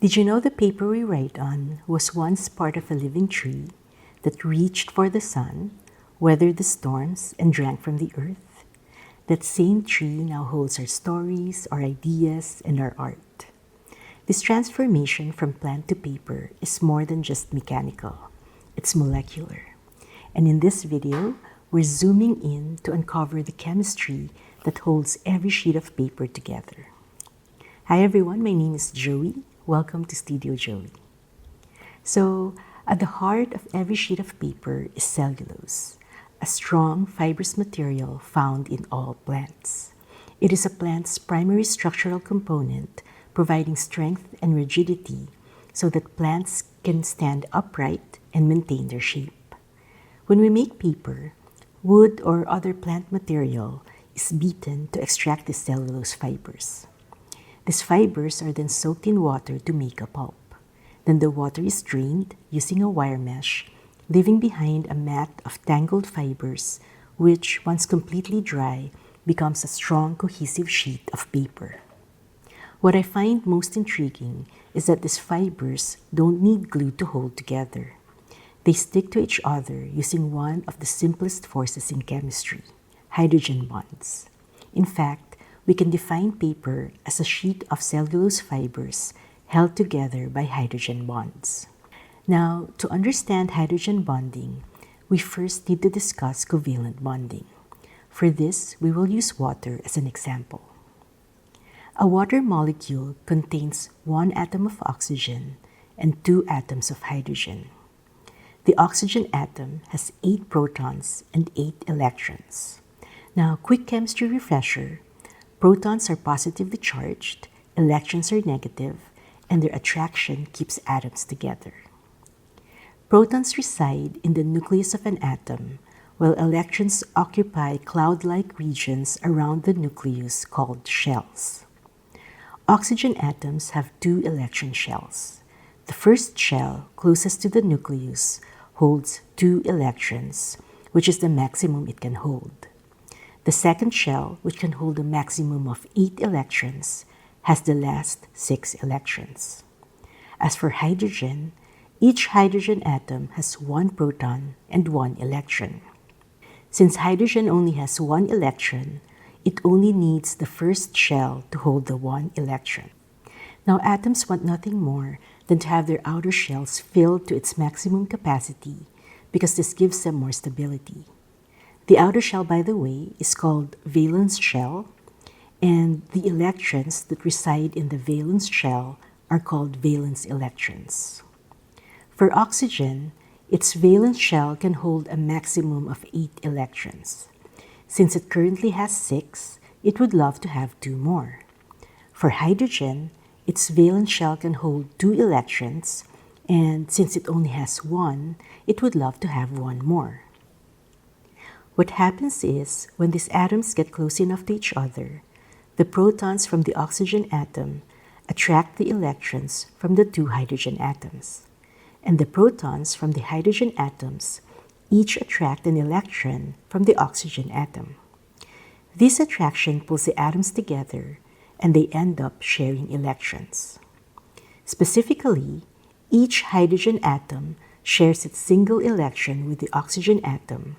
Did you know the paper we write on was once part of a living tree that reached for the sun, weathered the storms, and drank from the earth? That same tree now holds our stories, our ideas, and our art. This transformation from plant to paper is more than just mechanical. It's molecular. And in this video, we're zooming in to uncover the chemistry that holds every sheet of paper together. Hi everyone, my name is Johwey. Welcome to Studio Johwey. So, at the heart of every sheet of paper is cellulose, a strong fibrous material found in all plants. It is a plant's primary structural component, providing strength and rigidity so that plants can stand upright and maintain their shape. When we make paper, wood or other plant material is beaten to extract the cellulose fibers. These fibers are then soaked in water to make a pulp. Then the water is drained using a wire mesh, leaving behind a mat of tangled fibers, which, once completely dry, becomes a strong, cohesive sheet of paper. What I find most intriguing is that these fibers don't need glue to hold together. They stick to each other using one of the simplest forces in chemistry, hydrogen bonds. In fact, we can define paper as a sheet of cellulose fibers held together by hydrogen bonds. Now, to understand hydrogen bonding, we first need to discuss covalent bonding. For this, we will use water as an example. A water molecule contains one atom of oxygen and two atoms of hydrogen. The oxygen atom has 8 protons and 8 electrons. Now, quick chemistry refresher. Protons are positively charged, electrons are negative, and their attraction keeps atoms together. Protons reside in the nucleus of an atom, while electrons occupy cloud-like regions around the nucleus called shells. Oxygen atoms have 2 electron shells. The first shell, closest to the nucleus, holds 2 electrons, which is the maximum it can hold. The second shell, which can hold a maximum of 8 electrons, has the last 6 electrons. As for hydrogen, each hydrogen atom has 1 proton and 1 electron. Since hydrogen only has 1 electron, it only needs the first shell to hold the 1 electron. Now, atoms want nothing more than to have their outer shells filled to its maximum capacity because this gives them more stability. The outer shell, by the way, is called valence shell, and the electrons that reside in the valence shell are called valence electrons. For oxygen, its valence shell can hold a maximum of 8 electrons. Since it currently has 6, it would love to have 2 more. For hydrogen, its valence shell can hold 2 electrons, and since it only has 1, it would love to have 1 more. What happens is, when these atoms get close enough to each other, the protons from the oxygen atom attract the electrons from the 2 hydrogen atoms, and the protons from the hydrogen atoms each attract an electron from the oxygen atom. This attraction pulls the atoms together, and they end up sharing electrons. Specifically, each hydrogen atom shares its single electron with the oxygen atom,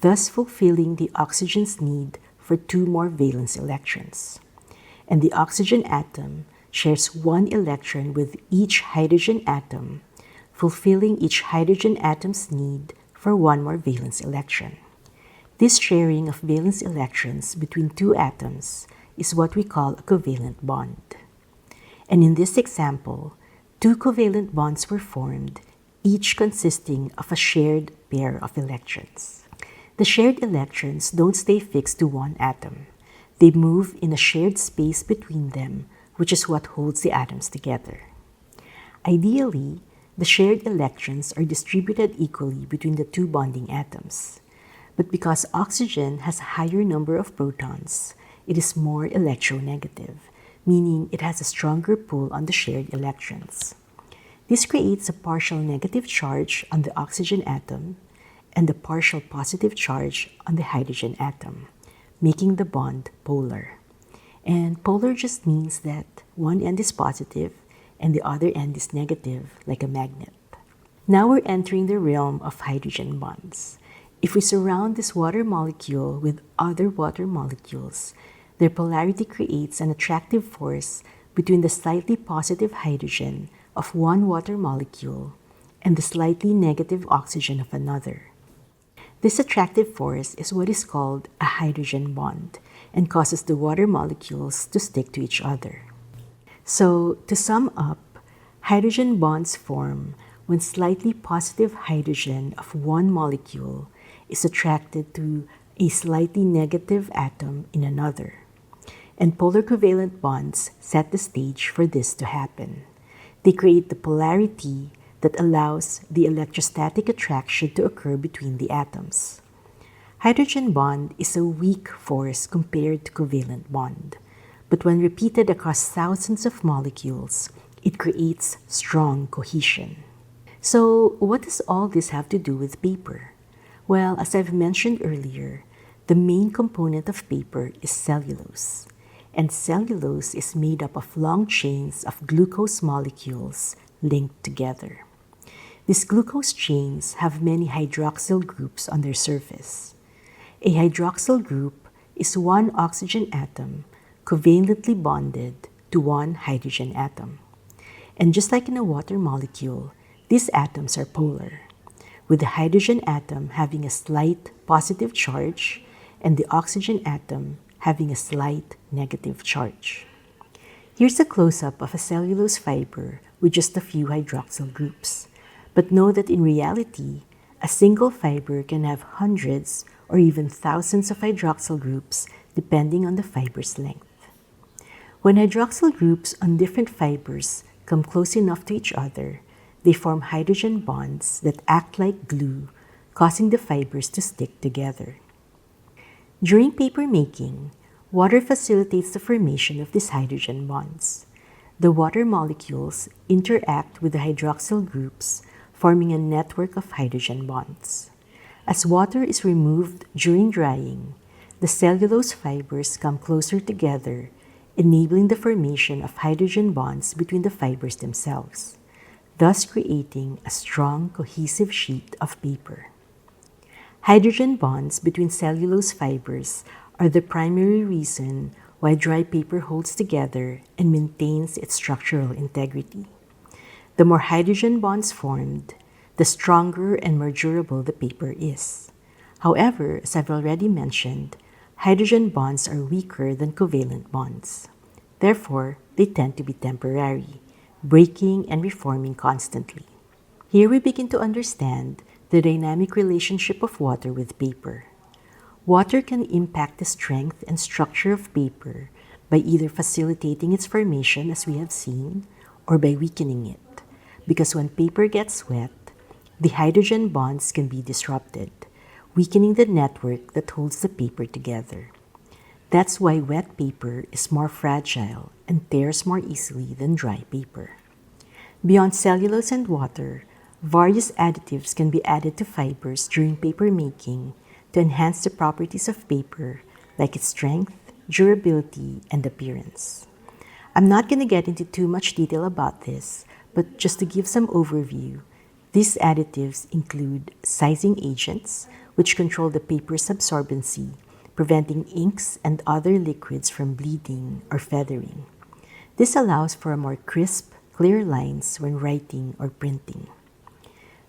thus fulfilling the oxygen's need for 2 more valence electrons. And the oxygen atom shares 1 electron with each hydrogen atom, fulfilling each hydrogen atom's need for 1 more valence electron. This sharing of valence electrons between 2 atoms is what we call a covalent bond. And in this example, 2 covalent bonds were formed, each consisting of a shared pair of electrons. The shared electrons don't stay fixed to one atom. They move in a shared space between them, which is what holds the atoms together. Ideally, the shared electrons are distributed equally between the 2 bonding atoms. But because oxygen has a higher number of protons, it is more electronegative, meaning it has a stronger pull on the shared electrons. This creates a partial negative charge on the oxygen atom and a partial positive charge on the hydrogen atom, making the bond polar. And polar just means that one end is positive and the other end is negative, like a magnet. Now we're entering the realm of hydrogen bonds. If we surround this water molecule with other water molecules, their polarity creates an attractive force between the slightly positive hydrogen of one water molecule and the slightly negative oxygen of another. This attractive force is what is called a hydrogen bond and causes the water molecules to stick to each other. So, to sum up, hydrogen bonds form when slightly positive hydrogen of one molecule is attracted to a slightly negative atom in another. And polar covalent bonds set the stage for this to happen. They create the polarity that allows the electrostatic attraction to occur between the atoms. Hydrogen bond is a weak force compared to covalent bond, but when repeated across thousands of molecules, it creates strong cohesion. So, what does all this have to do with paper? Well, as I've mentioned earlier, the main component of paper is cellulose. And cellulose is made up of long chains of glucose molecules linked together. These glucose chains have many hydroxyl groups on their surface. A hydroxyl group is one oxygen atom covalently bonded to one hydrogen atom. And just like in a water molecule, these atoms are polar, with the hydrogen atom having a slight positive charge and the oxygen atom having a slight negative charge. Here's a close-up of a cellulose fiber with just a few hydroxyl groups. But know that in reality, a single fiber can have hundreds or even thousands of hydroxyl groups depending on the fiber's length. When hydroxyl groups on different fibers come close enough to each other, they form hydrogen bonds that act like glue, causing the fibers to stick together. During paper making, water facilitates the formation of these hydrogen bonds. The water molecules interact with the hydroxyl groups, forming a network of hydrogen bonds. As water is removed during drying, the cellulose fibers come closer together, enabling the formation of hydrogen bonds between the fibers themselves, thus creating a strong, cohesive sheet of paper. Hydrogen bonds between cellulose fibers are the primary reason why dry paper holds together and maintains its structural integrity. The more hydrogen bonds formed, the stronger and more durable the paper is. However, as I've already mentioned, hydrogen bonds are weaker than covalent bonds. Therefore, they tend to be temporary, breaking and reforming constantly. Here we begin to understand the dynamic relationship of water with paper. Water can impact the strength and structure of paper by either facilitating its formation, as we have seen, or by weakening it. Because when paper gets wet, the hydrogen bonds can be disrupted, weakening the network that holds the paper together. That's why wet paper is more fragile and tears more easily than dry paper. Beyond cellulose and water, various additives can be added to fibers during paper making to enhance the properties of paper, like its strength, durability, and appearance. I'm not going to get into too much detail about this, but just to give some overview, these additives include sizing agents, which control the paper's absorbency, preventing inks and other liquids from bleeding or feathering. This allows for a more crisp, clear lines when writing or printing.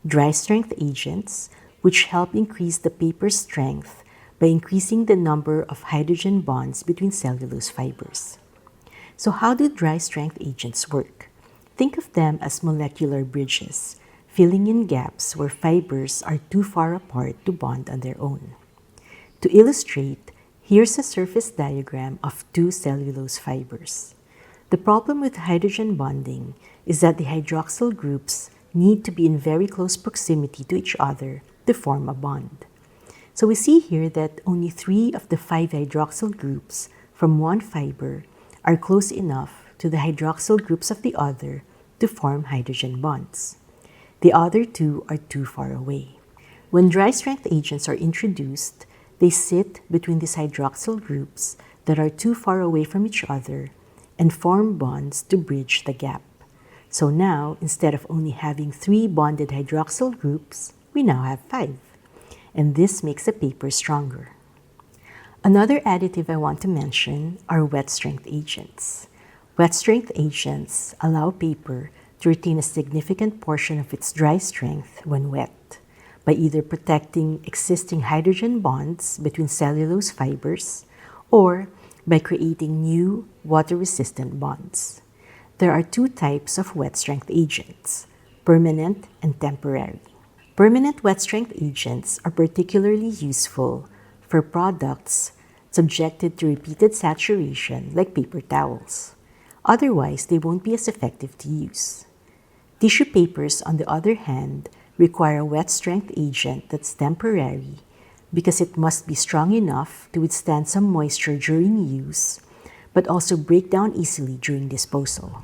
Dry strength agents, which help increase the paper's strength by increasing the number of hydrogen bonds between cellulose fibers. So how do dry strength agents work? Think of them as molecular bridges, filling in gaps where fibers are too far apart to bond on their own. To illustrate, here's a surface diagram of two cellulose fibers. The problem with hydrogen bonding is that the hydroxyl groups need to be in very close proximity to each other to form a bond. So we see here that only 3 of the 5 hydroxyl groups from one fiber are close enough to the hydroxyl groups of the other to form hydrogen bonds. The other 2 are too far away. When dry strength agents are introduced, they sit between these hydroxyl groups that are too far away from each other and form bonds to bridge the gap. So now, instead of only having 3 bonded hydroxyl groups, we now have 5. And this makes the paper stronger. Another additive I want to mention are wet strength agents. Wet strength agents allow paper to retain a significant portion of its dry strength when wet by either protecting existing hydrogen bonds between cellulose fibers or by creating new water-resistant bonds. There are 2 types of wet strength agents, permanent and temporary. Permanent wet strength agents are particularly useful for products subjected to repeated saturation like paper towels. Otherwise, they won't be as effective to use. Tissue papers, on the other hand, require a wet strength agent that's temporary because it must be strong enough to withstand some moisture during use, but also break down easily during disposal.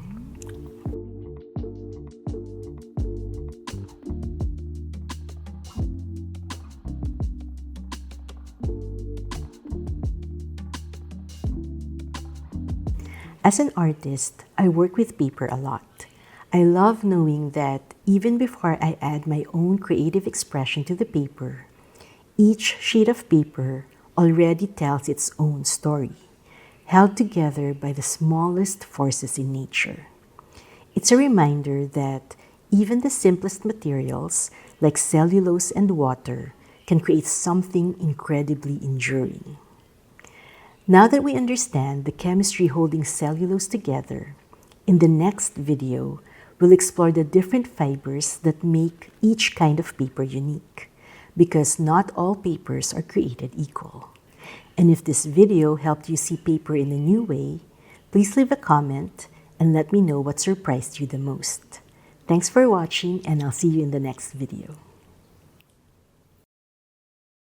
As an artist, I work with paper a lot. I love knowing that even before I add my own creative expression to the paper, each sheet of paper already tells its own story, held together by the smallest forces in nature. It's a reminder that even the simplest materials, like cellulose and water, can create something incredibly enduring. Now that we understand the chemistry holding cellulose together, in the next video, we'll explore the different fibers that make each kind of paper unique, because not all papers are created equal. And if this video helped you see paper in a new way, please leave a comment and let me know what surprised you the most. Thanks for watching, and I'll see you in the next video.